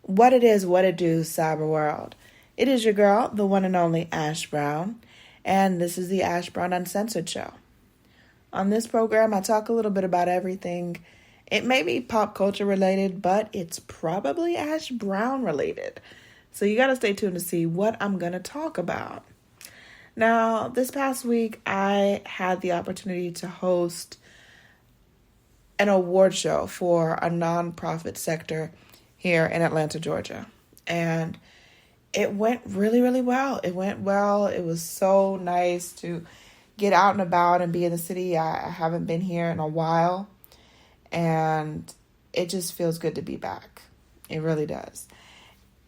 What it is, what it do, cyber world. It is your girl, the one and only Ash Brown, and this is the Ash Brown Uncensored Show. On this program, I talk a little bit about everything. It may be pop culture related, but it's probably Ash Brown related. So you gotta stay tuned to see what I'm gonna talk about. Now, this past week, I had the opportunity to host an award show for a nonprofit sector here in Atlanta, Georgia. And it went really, really well. It went well. It was so nice to get out and about and be in the city. I haven't been here in a while. And it just feels good to be back. It really does.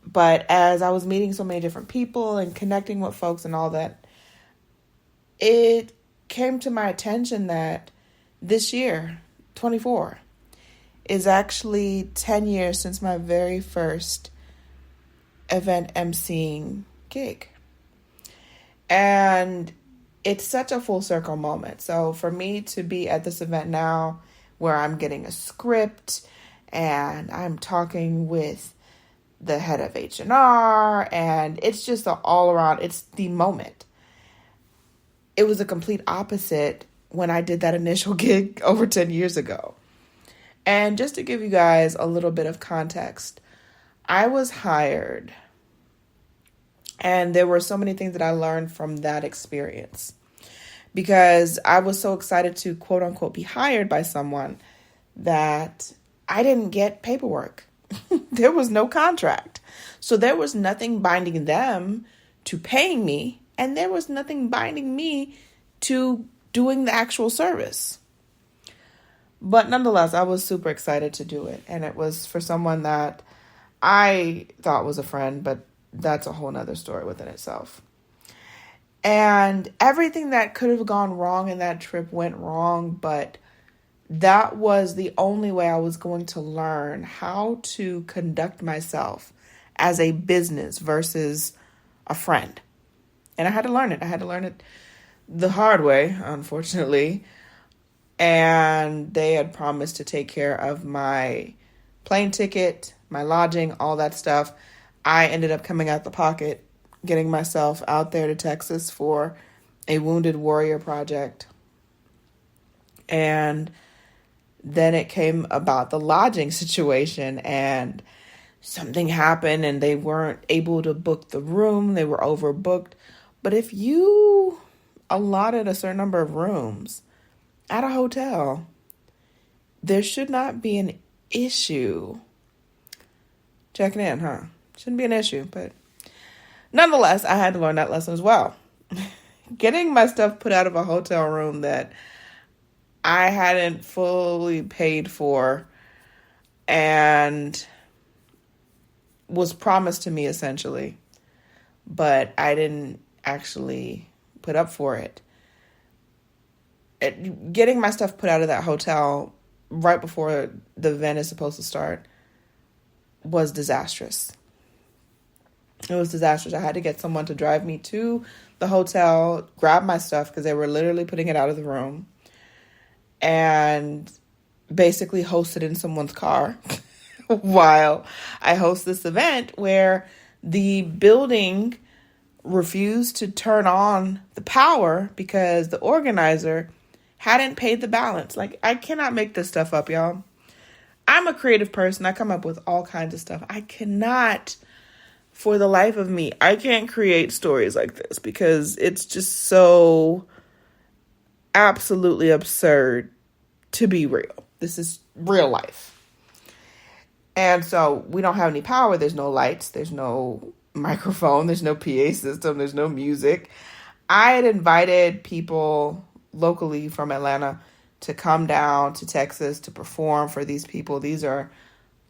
But as I was meeting so many different people and connecting with folks and all that, it came to my attention that this year, 24, is actually 10 years since my very first event emceeing gig. And it's such a full circle moment. So for me to be at this event now where I'm getting a script and I'm talking with the head of H&R and it's just an all around, it's the moment. It was a complete opposite when I did that initial gig over 10 years ago. And just to give you guys a little bit of context, I was hired and there were so many things that I learned from that experience because I was so excited to quote unquote be hired by someone that I didn't get paperwork. There was no contract. So there was nothing binding them to paying me, and there was nothing binding me to doing the actual service. But nonetheless, I was super excited to do it. And it was for someone that I thought was a friend, but that's a whole nother story within itself. And everything that could have gone wrong in that trip went wrong, but that was the only way I was going to learn how to conduct myself as a business versus a friend. And I had to learn it. I had to learn it the hard way, unfortunately. And they had promised to take care of my plane ticket, my lodging, all that stuff. I ended up coming out the pocket, getting myself out there to Texas for a Wounded Warrior project. And then it came about the lodging situation and something happened and they weren't able to book the room. They were overbooked. But if you allotted a certain number of rooms at a hotel, there should not be an issue checking in, huh? Shouldn't be an issue, but nonetheless, I had to learn that lesson as well. Getting my stuff put out of a hotel room that I hadn't fully paid for and was promised to me essentially, but I didn't actually put up for it. Getting my stuff put out of that hotel right before the event is supposed to start was disastrous. It was disastrous. I had to get someone to drive me to the hotel, grab my stuff because they were literally putting it out of the room, and basically host it in someone's car while I host this event where the building refused to turn on the power because the organizer hadn't paid the balance. Like, I cannot make this stuff up, y'all. I'm a creative person. I come up with all kinds of stuff. I cannot, for the life of me, I can't create stories like this because it's just so absolutely absurd to be real. This is real life. And so we don't have any power. There's no lights. There's no microphone. There's no PA system. There's no music. I had invited people locally from Atlanta to come down to Texas to perform for these people. These are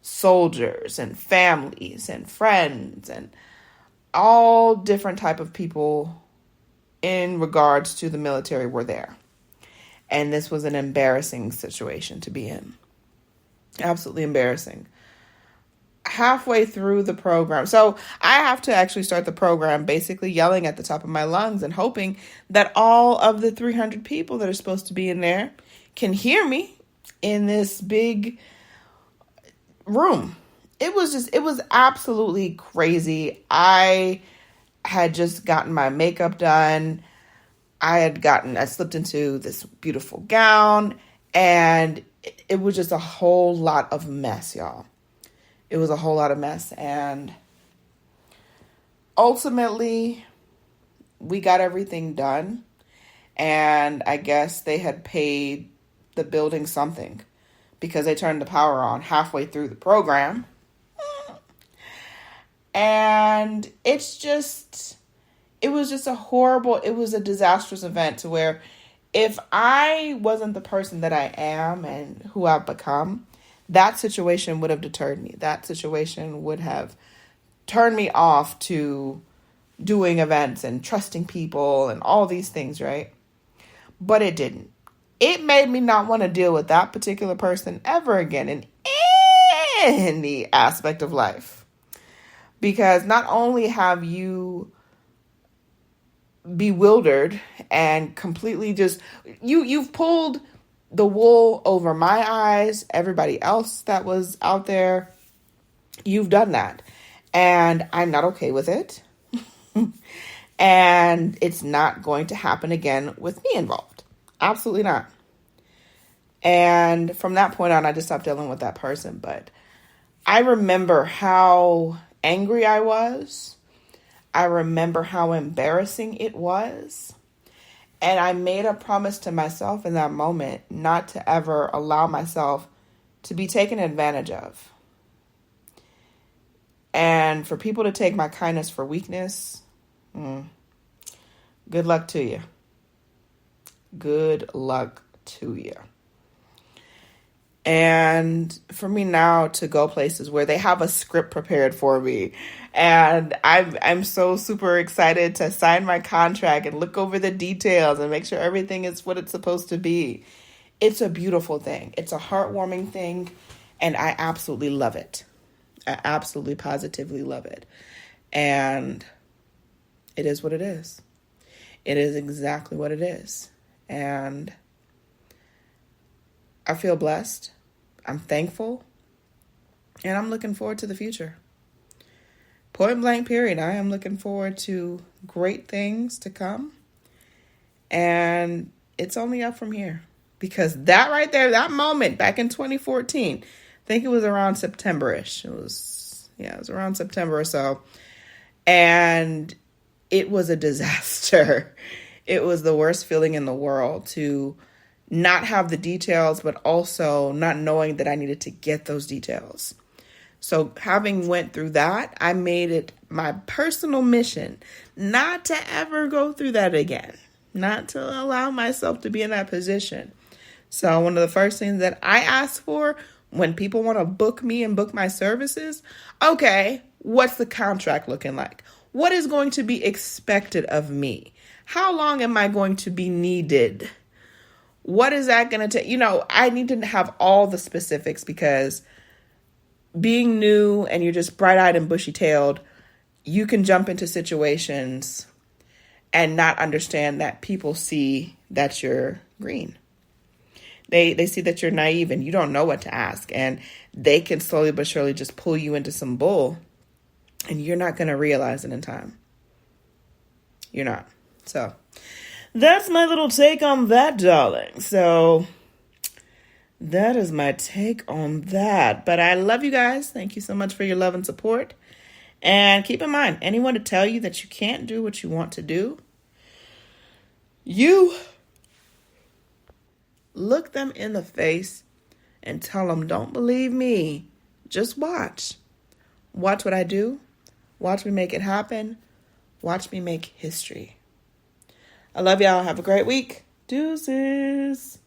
soldiers and families and friends and all different type of people in regards to the military were there. And this was an embarrassing situation to be in. Absolutely embarrassing. Halfway through the program, so I have to actually start the program basically yelling at the top of my lungs and hoping that all of the 300 people that are supposed to be in there can hear me in this big room. it was absolutely crazy. I had just gotten my makeup done. I slipped into this beautiful gown, and it was just a whole lot of mess, y'all. It was a whole lot of mess. And ultimately, we got everything done. And I guess they had paid the building something because they turned the power on halfway through the program. And it was just it was a disastrous event to where if I wasn't the person that I am and who I've become, that situation would have deterred me. That situation would have turned me off to doing events and trusting people and all these things, right? But it didn't. It made me not want to deal with that particular person ever again in any aspect of life. Because not only have you bewildered and completely just, you've pulled the wool over my eyes, everybody else that was out there, you've done that. And I'm not okay with it. And it's not going to happen again with me involved. Absolutely not. And from that point on, I just stopped dealing with that person. But I remember how angry I was. I remember how embarrassing it was. And I made a promise to myself in that moment not to ever allow myself to be taken advantage of. And for people to take my kindness for weakness, good luck to you. Good luck to you. And for me now to go places where they have a script prepared for me, and I'm so super excited to sign my contract and look over the details and make sure everything is what it's supposed to be. It's a beautiful thing. It's a heartwarming thing, and I absolutely love it. I absolutely positively love it. And it is what it is. It is exactly what it is. And I feel blessed. I'm thankful. And I'm looking forward to the future. Point blank period. I am looking forward to great things to come. And it's only up from here. Because that right there, that moment back in 2014, I think it was around September-ish. It was around September or so. And it was a disaster. It was the worst feeling in the world to not have the details, but also not knowing that I needed to get those details. So having went through that, I made it my personal mission not to ever go through that again, not to allow myself to be in that position. So one of the first things that I ask for when people want to book me and book my services, okay, what's the contract looking like? What is going to be expected of me? How long am I going to be needed? What is that going to take? I need to have all the specifics because being new and you're just bright-eyed and bushy-tailed, you can jump into situations and not understand that people see that you're green. They see that you're naive and you don't know what to ask. And they can slowly but surely just pull you into some bull. And you're not going to realize it in time. You're not. So that's my little take on that, darling. So that is my take on that. But I love you guys. Thank you so much for your love and support. And keep in mind, anyone to tell you that you can't do what you want to do, you look them in the face and tell them, don't believe me. Just watch. Watch what I do. Watch me make it happen. Watch me make history. I love y'all. Have a great week. Deuces.